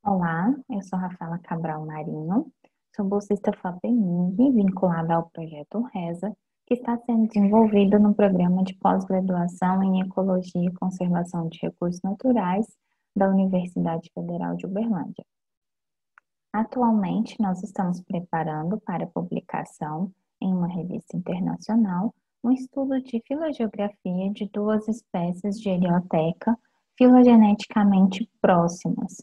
Olá, eu sou Rafaela Cabral Marinho, sou bolsista FAPEMIG, vinculada ao projeto RESA, que está sendo desenvolvido no programa de pós-graduação em Ecologia e Conservação de Recursos Naturais da Universidade Federal de Uberlândia. Atualmente, nós estamos preparando para publicação em uma revista internacional um estudo de filogeografia de duas espécies de erioteca filogeneticamente próximas.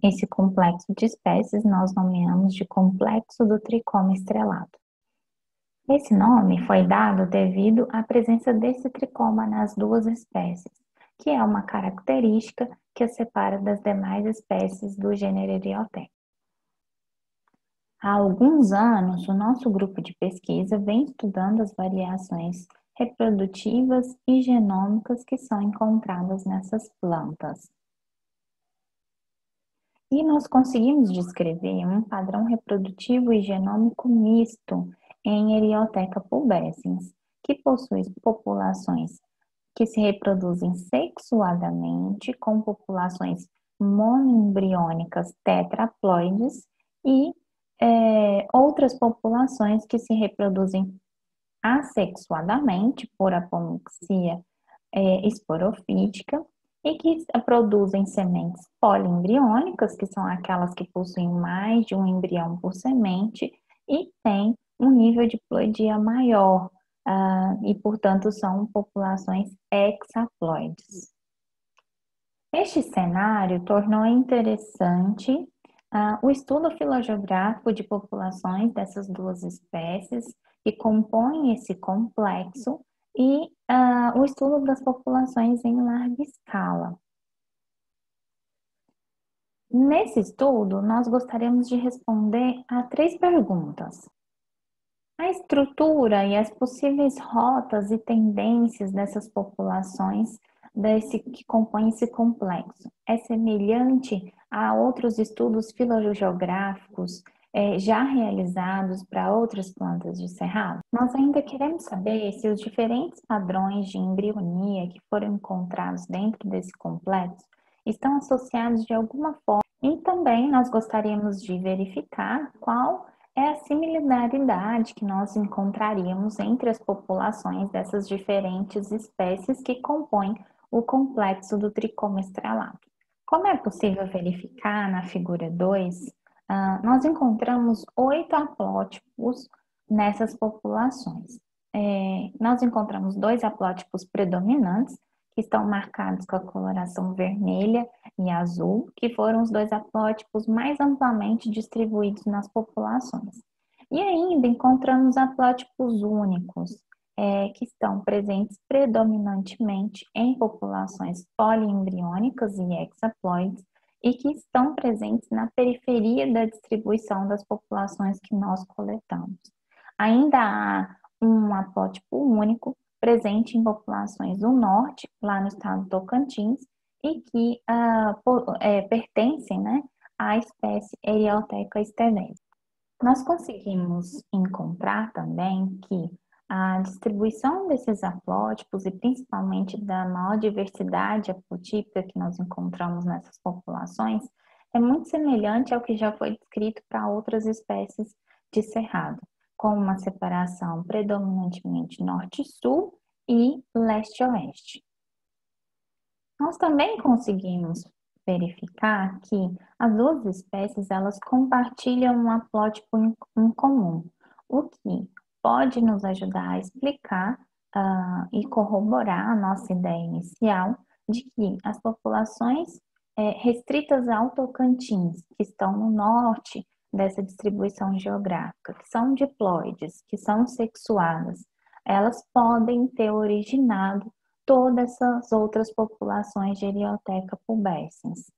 Esse complexo de espécies nós nomeamos de complexo do tricoma estrelado. Esse nome foi dado devido à presença desse tricoma nas duas espécies, que é uma característica que as separa das demais espécies do gênero Erioteca. Há alguns anos, o nosso grupo de pesquisa vem estudando as variações reprodutivas e genômicas que são encontradas nessas plantas. E nós conseguimos descrever um padrão reprodutivo e genômico misto em Erioteca pubescens, que possui populações que se reproduzem sexuadamente, com populações monoembriônicas tetraploides e outras populações que se reproduzem assexuadamente por apomixia esporofítica e que produzem sementes poliembriônicas, que são aquelas que possuem mais de um embrião por semente e têm um nível de ploidia maior, e, portanto, são populações hexaploides. Este cenário tornou interessante o estudo filogeográfico de populações dessas duas espécies que compõem esse complexo e o estudo das populações em larga escala. Nesse estudo, nós gostaríamos de responder a 3 perguntas. A estrutura e as possíveis rotas e tendências dessas populações que compõem esse complexo é semelhante a outros estudos filogeográficos já realizados para outras plantas de cerrado? Nós ainda queremos saber se os diferentes padrões de embrionia que foram encontrados dentro desse complexo estão associados de alguma forma, e também nós gostaríamos de verificar qual é a similaridade que nós encontraríamos entre as populações dessas diferentes espécies que compõem o complexo do tricoma estrelado. Como é possível verificar na figura 2, nós encontramos 8 haplótipos nessas populações. Nós encontramos 2 haplótipos predominantes, que estão marcados com a coloração vermelha e azul, que foram os 2 haplótipos mais amplamente distribuídos nas populações. E ainda encontramos haplótipos únicos, que estão presentes predominantemente em populações poliembriônicas e hexaploides, e que estão presentes na periferia da distribuição das populações que nós coletamos. Ainda há um haplótipo único presente em populações do norte, lá no estado do Tocantins, e que pertencem, né, à espécie Erioteca stevesi. Nós conseguimos encontrar também que a distribuição desses haplótipos e principalmente da maior diversidade haplotípica que nós encontramos nessas populações é muito semelhante ao que já foi descrito para outras espécies de cerrado, com uma separação predominantemente norte-sul e leste-oeste. Nós também conseguimos verificar que as duas espécies elas compartilham um haplótipo em comum, o que pode nos ajudar a explicar e corroborar a nossa ideia inicial de que as populações restritas ao Tocantins, que estão no norte dessa distribuição geográfica, que são diploides, que são sexuadas, elas podem ter originado todas essas outras populações de Erioteca pubescens.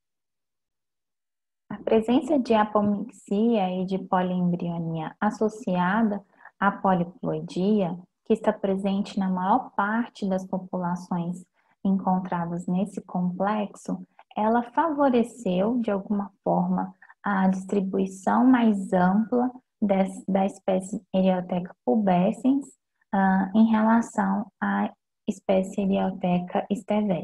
A presença de apomixia e de poliembrionia associada à poliploidia, que está presente na maior parte das populações encontradas nesse complexo, ela favoreceu, de alguma forma, a distribuição mais ampla da espécie Erioteca pubescens em relação à espécie Erioteca stevesi.